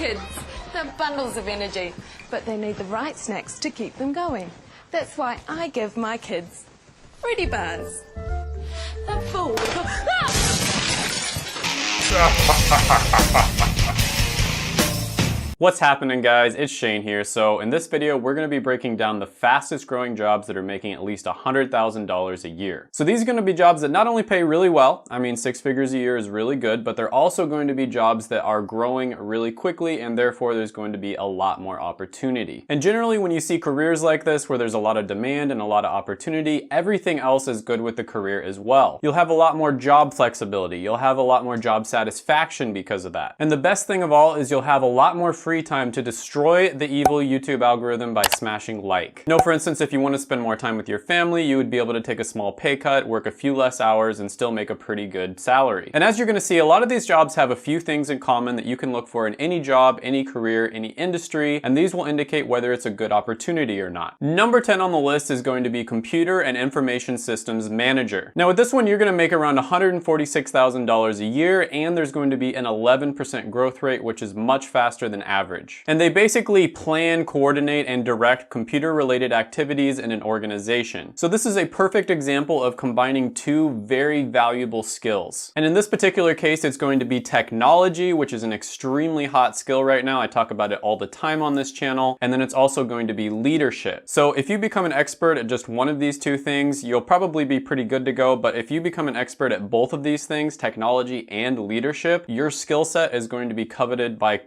kids. They're bundles of energy, but they need the right snacks to keep them going. That's why I give my kids Fruity Bars. They're full with What's happening, guys? It's Shane here. So in this video, we're going to be breaking down the fastest growing jobs that are making at least $100,000 a year. So these are going to be jobs that not only pay really well, I mean 6 figures a year is really good, but they're also going to be jobs that are growing really quickly, and therefore there's going to be a lot more opportunity. And generally when you see careers like this where there's a lot of demand and a lot of opportunity, everything else is good with the career as well. You'll have a lot more job flexibility. You'll have a lot more job satisfaction because of that. And the best thing of all is you'll have a lot more free time to destroy the evil YouTube algorithm by smashing like. You know, for instance, if you want to spend more time with your family, you would be able to take a small pay cut, work a few less hours, and still make a pretty good salary. And as you're going to see, a lot of these jobs have a few things in common that you can look for in any job, any career, any industry, and these will indicate whether it's a good opportunity or not. Number 10 on the list is going to be Computer and Information Systems Manager. Now with this one, you're going to make around $146,000 a year, and there's going to be an 11% growth rate, which is much faster than average. And they basically plan, coordinate, and direct computer-related activities in an organization. So this is a perfect example of combining two very valuable skills. And in this particular case, it's going to be technology, which is an extremely hot skill right now. I talk about it all the time on this channel. And then it's also going to be leadership. So if you become an expert at just one of these two things, you'll probably be pretty good to go. But if you become an expert at both of these things, technology and leadership, your skill set is going to be coveted by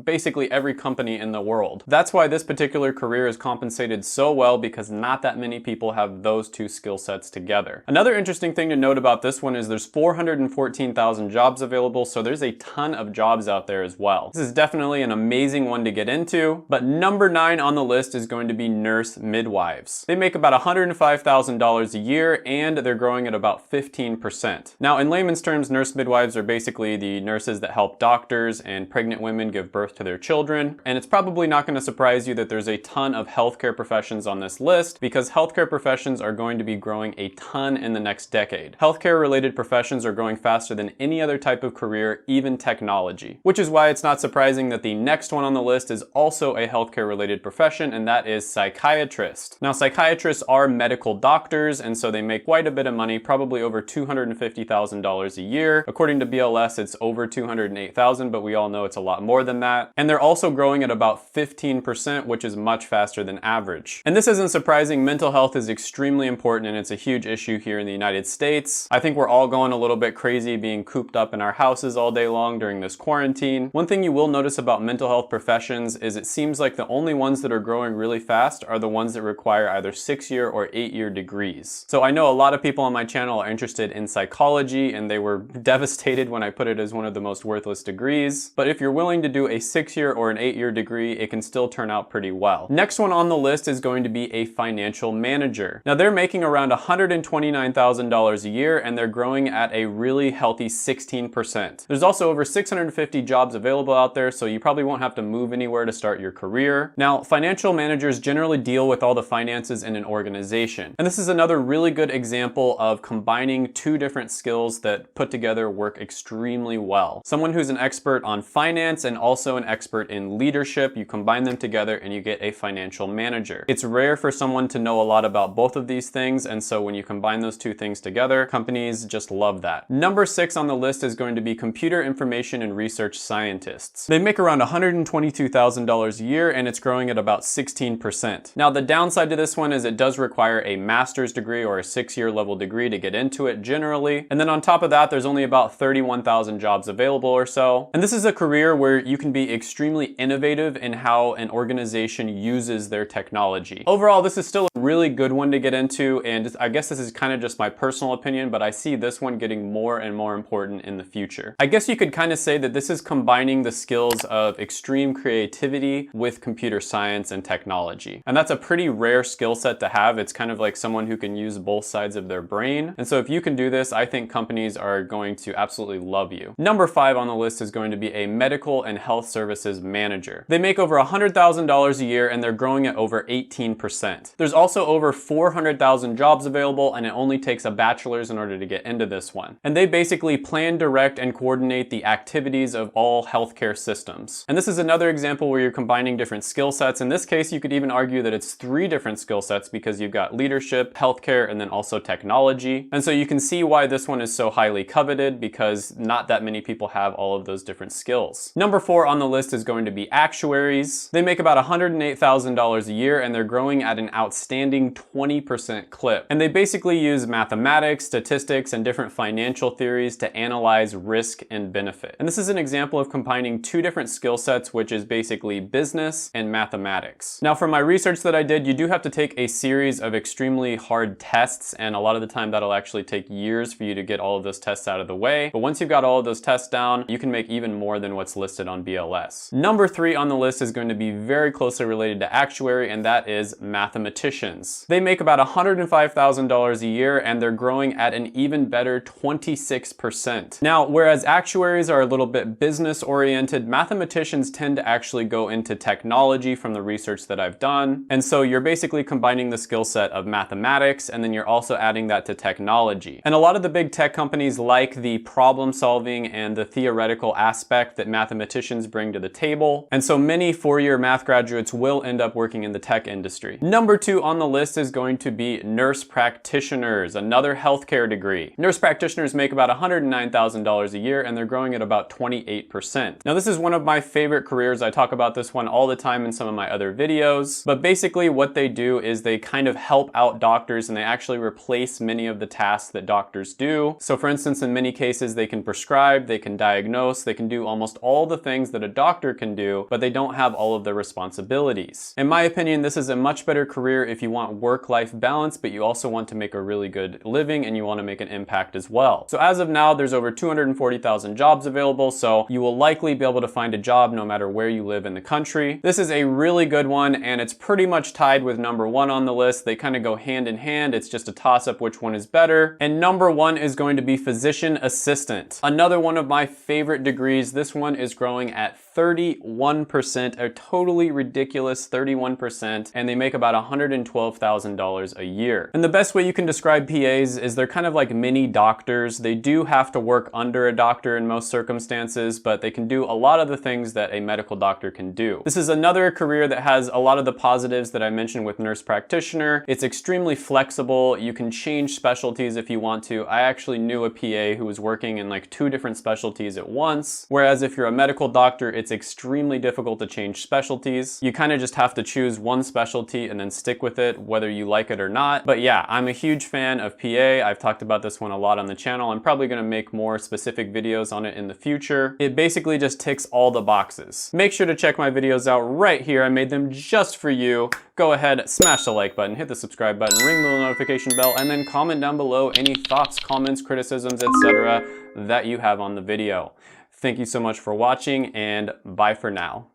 basically every company in the world. That's why this particular career is compensated so well, because not that many people have those two skill sets together. Another interesting thing to note about this one is there's 414,000 jobs available, so there's a ton of jobs out there as well. This is definitely an amazing one to get into, but number 9 on the list is going to be nurse midwives. They make about $105,000 a year, and they're growing at about 15%. Now, in layman's terms, nurse midwives are basically the nurses that help doctors and pregnant women give birth to their children. And it's probably not going to surprise you that there's a ton of healthcare professions on this list, because healthcare professions are going to be growing a ton in the next decade. Healthcare related professions are growing faster than any other type of career, even technology, which is why it's not surprising that the next one on the list is also a healthcare related profession, and that is psychiatrist. Now, psychiatrists are medical doctors, and so they make quite a bit of money, probably over $250,000 a year. According to BLS, it's over $208,000, but we all know it's a lot more than that. And they're also growing at about 15%, which is much faster than average. And this isn't surprising. Mental health is extremely important, and it's a huge issue here in the United States. I think we're all going a little bit crazy being cooped up in our houses all day long during this quarantine. One thing you will notice about mental health professions is it seems like the only ones that are growing really fast are the ones that require either 6-year or 8-year degrees. So I know a lot of people on my channel are interested in psychology, and they were devastated when I put it as one of the most worthless degrees. But if you're willing to do a 6-year or an 8-year degree, it can still turn out pretty well. Next one on the list is going to be a financial manager. Now they're making around $129,000 a year, and they're growing at a really healthy 16%. There's also over 650 jobs available out there, so you probably won't have to move anywhere to start your career. Now, financial managers generally deal with all the finances in an organization. And this is another really good example of combining two different skills that put together work extremely well. Someone who's an expert on finance and also an expert in leadership, you combine them together and you get a financial manager. It's rare for someone to know a lot about both of these things, and so when you combine those two things together, companies just love that. Number 6 on the list is going to be computer information and research scientists. They make around $122,000 a year, and it's growing at about 16%. Now the downside to this one is it does require a master's degree or a 6-year level degree to get into it generally. And then on top of that, there's only about 31,000 jobs available or so. And this is a career where you can be extremely innovative in how an organization uses their technology. Overall, this is still a really good one to get into, and I guess this is kind of just my personal opinion, but I see this one getting more and more important in the future. I guess you could kind of say that this is combining the skills of extreme creativity with computer science and technology. And that's a pretty rare skill set to have. It's kind of like someone who can use both sides of their brain. And so if you can do this, I think companies are going to absolutely love you. Number 5 on the list is going to be a medical and health health services manager. They make over $100,000 a year and they're growing at over 18%. There's also over 400,000 jobs available, and it only takes a bachelor's in order to get into this one. And they basically plan, direct, and coordinate the activities of all healthcare systems. And this is another example where you're combining different skill sets. In this case, you could even argue that it's 3 different skill sets because you've got leadership, healthcare, and then also technology. And so you can see why this one is so highly coveted, because not that many people have all of those different skills. Number 4 on the list is going to be actuaries. They make about $108,000 a year and they're growing at an outstanding 20% clip. And they basically use mathematics, statistics, and different financial theories to analyze risk and benefit. And this is an example of combining 2 different skill sets, which is basically business and mathematics. Now, for my research that I did, you do have to take a series of extremely hard tests, and a lot of the time that'll actually take years for you to get all of those tests out of the way. But once you've got all of those tests down, you can make even more than what's listed on BLS. Number 3 on the list is going to be very closely related to actuary, and that is mathematicians. They make about $105,000 a year and they're growing at an even better 26%. Now, whereas actuaries are a little bit business oriented, mathematicians tend to actually go into technology from the research that I've done. And so you're basically combining the skill set of mathematics and then you're also adding that to technology. And a lot of the big tech companies like the problem solving and the theoretical aspect that mathematicians bring to the table. And so many 4-year math graduates will end up working in the tech industry. Number 2 on the list is going to be nurse practitioners, another healthcare degree. Nurse practitioners make about $109,000 a year and they're growing at about 28%. Now, this is one of my favorite careers. I talk about this one all the time in some of my other videos, but basically what they do is they kind of help out doctors and they actually replace many of the tasks that doctors do. So for instance, in many cases, they can prescribe, they can diagnose, they can do almost all the things that a doctor can do, but they don't have all of the responsibilities. In my opinion, this is a much better career if you want work-life balance, but you also want to make a really good living and you want to make an impact as well. So as of now, there's over 240,000 jobs available, so you will likely be able to find a job no matter where you live in the country. This is a really good one and it's pretty much tied with number 1 on the list. They kind of go hand in hand. It's just a toss-up which one is better. And number 1 is going to be physician assistant. Another one of my favorite degrees. This one is growing at 31%, a totally ridiculous 31%, and they make about $112,000 a year. And the best way you can describe PAs is they're kind of like mini doctors. They do have to work under a doctor in most circumstances, but they can do a lot of the things that a medical doctor can do. This is another career that has a lot of the positives that I mentioned with nurse practitioner. It's extremely flexible. You can change specialties if you want to. I actually knew a PA who was working in like 2 different specialties at once, whereas if you're a medical doctor, it's extremely difficult to change specialties. You kind of just have to choose one specialty and then stick with it, whether you like it or not. But yeah, I'm a huge fan of PA. I've talked about this one a lot on the channel. I'm probably going to make more specific videos on it in the future. It basically just ticks all the boxes. Make sure to check my videos out right here. I made them just for you. Go ahead, smash the like button, hit the subscribe button, ring the little notification bell, and then comment down below any thoughts, comments, criticisms, etc. that you have on the video. Thank you so much for watching, and bye for now.